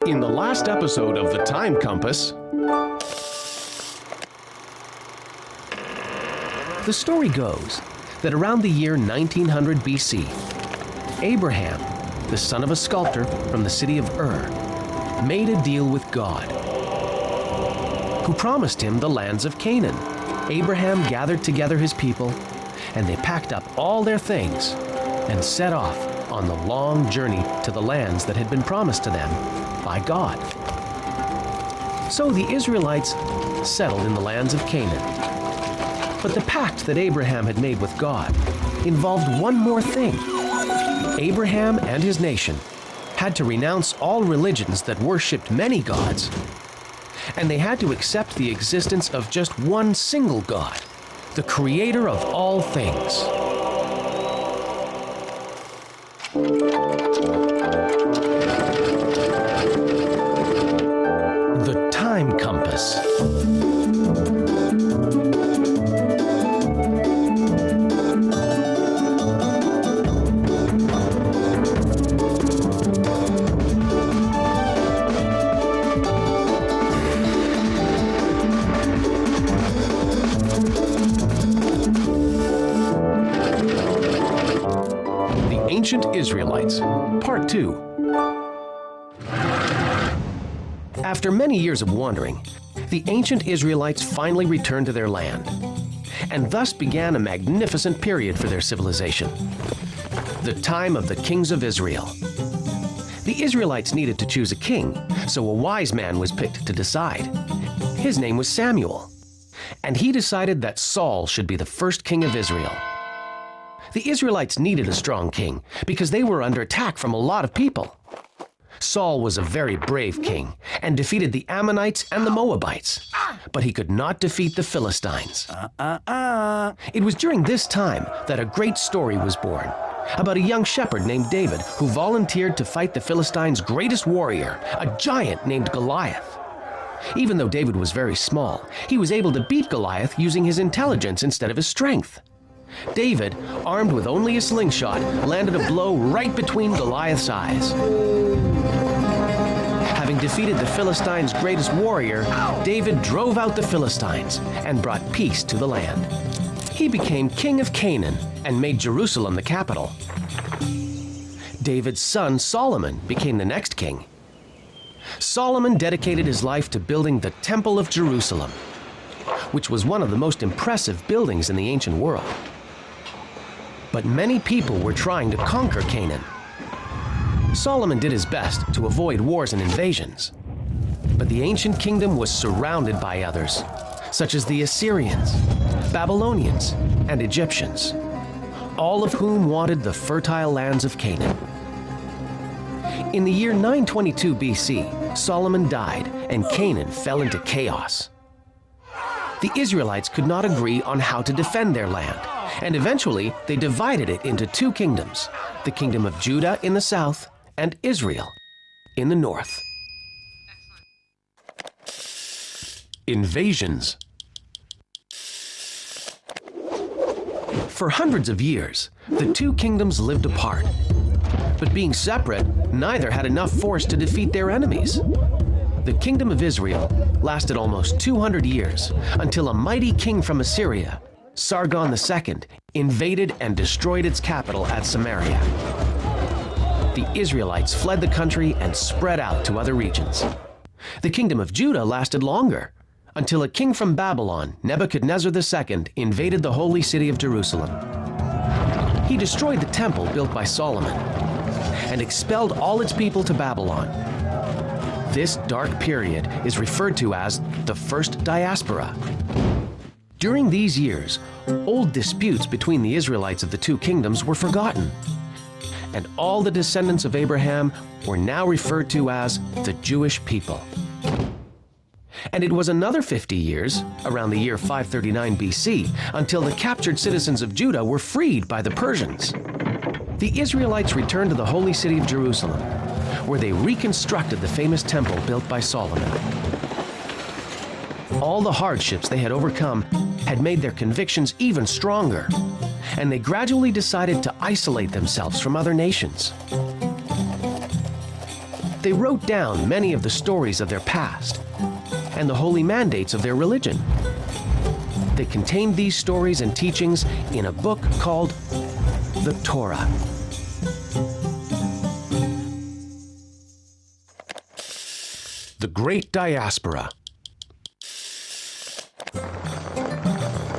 In the last episode of The Time Compass, the story goes that around the year 1900 BC, Abraham, the son of a sculptor from the city of Ur, made a deal with God, who promised him the lands of Canaan. Abraham gathered together his people, and they packed up all their things and set off on the long journey to the lands that had been promised to them by God. So the Israelites settled in the lands of Canaan. But the pact that Abraham had made with God involved one more thing. Abraham and his nation had to renounce all religions that worshipped many gods, and they had to accept the existence of just one single God, the creator of all things. The Time Compass. The Ancient Israelites, Part 2. After many years of wandering, the ancient Israelites finally returned to their land, and thus began a magnificent period for their civilization, the time of the kings of Israel. The Israelites needed to choose a king, so a wise man was picked to decide. His name was Samuel, and he decided that Saul should be the first king of Israel. The Israelites needed a strong king because they were under attack from a lot of people. Saul was a very brave king and defeated the Ammonites and the Moabites, but he could not defeat the Philistines. It was during this time that a great story was born about a young shepherd named David who volunteered to fight the Philistines' greatest warrior, a giant named Goliath. Even though David was very small, he was able to beat Goliath using his intelligence instead of his strength. David, armed with only a slingshot, landed a blow right between Goliath's eyes. Having defeated the Philistines' greatest warrior, David drove out the Philistines and brought peace to the land. He became king of Canaan and made Jerusalem the capital. David's son Solomon became the next king. Solomon dedicated his life to building the Temple of Jerusalem, which was one of the most impressive buildings in the ancient world. But many people were trying to conquer Canaan. Solomon did his best to avoid wars and invasions, but the ancient kingdom was surrounded by others, such as the Assyrians, Babylonians, and Egyptians, all of whom wanted the fertile lands of Canaan. In the year 922 BC, Solomon died and Canaan fell into chaos. The Israelites could not agree on how to defend their land, and eventually they divided it into two kingdoms, the kingdom of Judah in the south and Israel in the north. Invasions. For hundreds of years, the two kingdoms lived apart. But being separate, neither had enough force to defeat their enemies. The kingdom of Israel lasted almost 200 years until a mighty king from Assyria, Sargon II, invaded and destroyed its capital at Samaria. The Israelites fled the country and spread out to other regions. The kingdom of Judah lasted longer, until a king from Babylon, Nebuchadnezzar II, invaded the holy city of Jerusalem. He destroyed the temple built by Solomon and expelled all its people to Babylon. This dark period is referred to as the First Diaspora. During these years, old disputes between the Israelites of the two kingdoms were forgotten, and all the descendants of Abraham were now referred to as the Jewish people. And it was another 50 years, around the year 539 BC, until the captured citizens of Judah were freed by the Persians. The Israelites returned to the holy city of Jerusalem, where they reconstructed the famous temple built by Solomon. All the hardships they had overcome had made their convictions even stronger, and they gradually decided to isolate themselves from other nations. They wrote down many of the stories of their past and the holy mandates of their religion. They contained these stories and teachings in a book called the Torah. The Great Diaspora.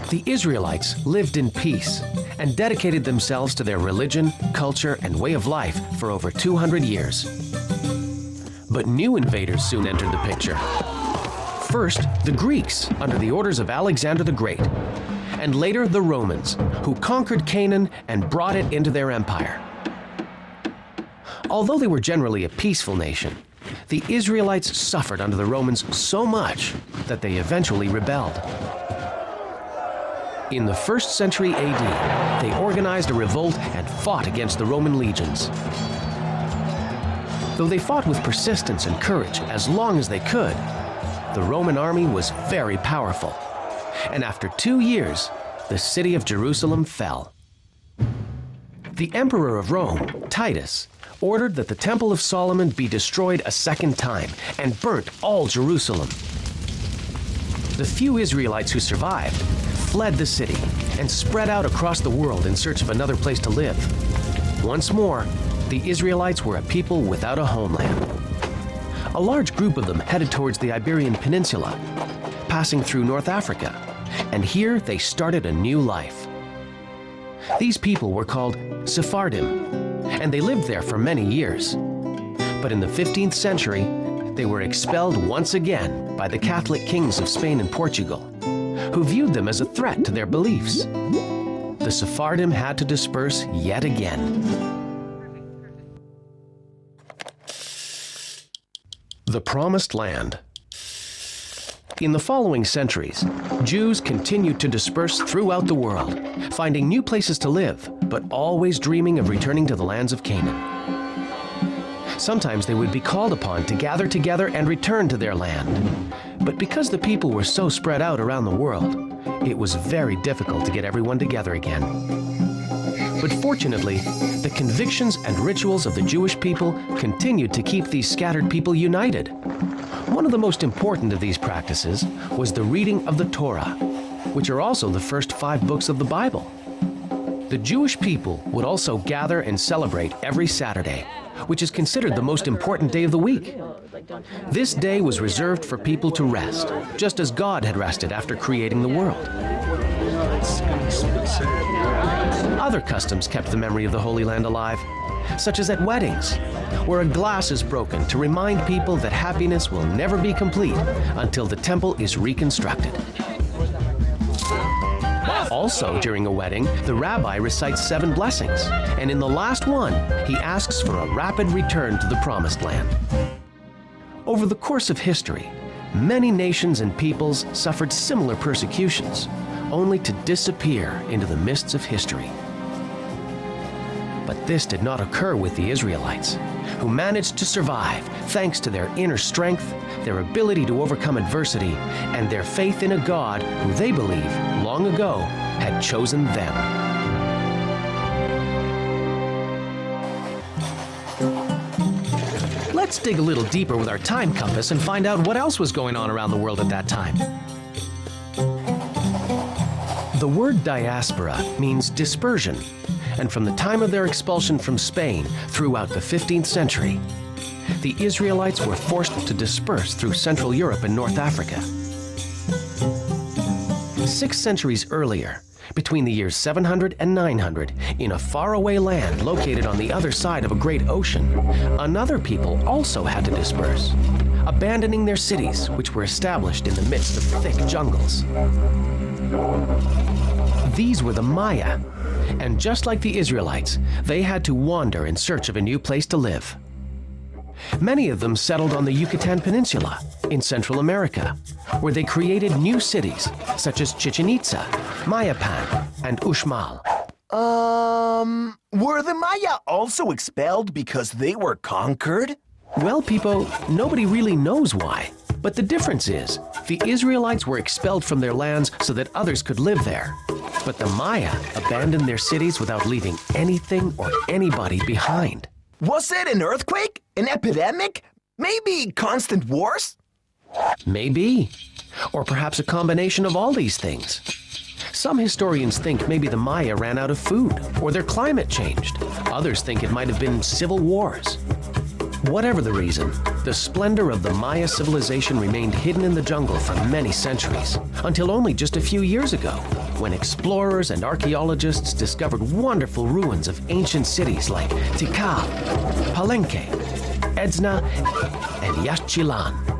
The Israelites lived in peace and dedicated themselves to their religion, culture, and way of life for over 200 years. But new invaders soon entered the picture. First, the Greeks, under the orders of Alexander the Great, and later the Romans, who conquered Canaan and brought it into their empire. Although they were generally a peaceful nation, the Israelites suffered under the Romans so much that they eventually rebelled. In the 1st century AD, they organized a revolt and fought against the Roman legions. Though they fought with persistence and courage as long as they could, the Roman army was very powerful, and after 2 years, the city of Jerusalem fell. The Emperor of Rome, Titus, ordered that the Temple of Solomon be destroyed a second time and burnt all Jerusalem. The few Israelites who survived fled the city and spread out across the world in search of another place to live. Once more, the Israelites were a people without a homeland. A large group of them headed towards the Iberian Peninsula, passing through North Africa, and here they started a new life. These people were called Sephardim, and they lived there for many years. But in the 15th century, they were expelled once again by the Catholic kings of Spain and Portugal, who viewed them as a threat to their beliefs. The Sephardim had to disperse yet again. The Promised Land. In the following centuries, Jews continued to disperse throughout the world, finding new places to live, but always dreaming of returning to the lands of Canaan. Sometimes they would be called upon to gather together and return to their land. But because the people were so spread out around the world, it was very difficult to get everyone together again. But fortunately, the convictions and rituals of the Jewish people continued to keep these scattered people united. One of the most important of these practices was the reading of the Torah, which are also the first 5 books of the Bible. The Jewish people would also gather and celebrate every Saturday, which is considered the most important day of the week. This day was reserved for people to rest, just as God had rested after creating the world. Other customs kept the memory of the Holy Land alive, such as at weddings, where a glass is broken to remind people that happiness will never be complete until the temple is reconstructed. Also, during a wedding, the rabbi recites 7 blessings, and in the last one, he asks for a rapid return to the Promised Land. Over the course of history, many nations and peoples suffered similar persecutions, only to disappear into the mists of history. But this did not occur with the Israelites, who managed to survive thanks to their inner strength, their ability to overcome adversity, and their faith in a God who they believe, long ago, had chosen them. Let's dig a little deeper with our time compass and find out what else was going on around the world at that time. The word diaspora means dispersion, and from the time of their expulsion from Spain throughout the 15th century, the Israelites were forced to disperse through Central Europe and North Africa. 6 centuries earlier, between the years 700 and 900, in a faraway land located on the other side of a great ocean, another people also had to disperse, abandoning their cities, which were established in the midst of thick jungles. These were the Maya, and just like the Israelites, they had to wander in search of a new place to live. Many of them settled on the Yucatan Peninsula in Central America, where they created new cities such as Chichen Itza, Mayapan, and Uxmal. Were the Maya also expelled because they were conquered? Well, Pipo, nobody really knows why. But the difference is, the Israelites were expelled from their lands so that others could live there. But the Maya abandoned their cities without leaving anything or anybody behind. Was it an earthquake? An epidemic? Maybe constant wars? Maybe. Or perhaps a combination of all these things. Some historians think maybe the Maya ran out of food, or their climate changed. Others think it might have been civil wars. Whatever the reason, the splendor of the Maya civilization remained hidden in the jungle for many centuries, until only just a few years ago, when explorers and archaeologists discovered wonderful ruins of ancient cities like Tikal, Palenque, Edzna, and Yaxchilan.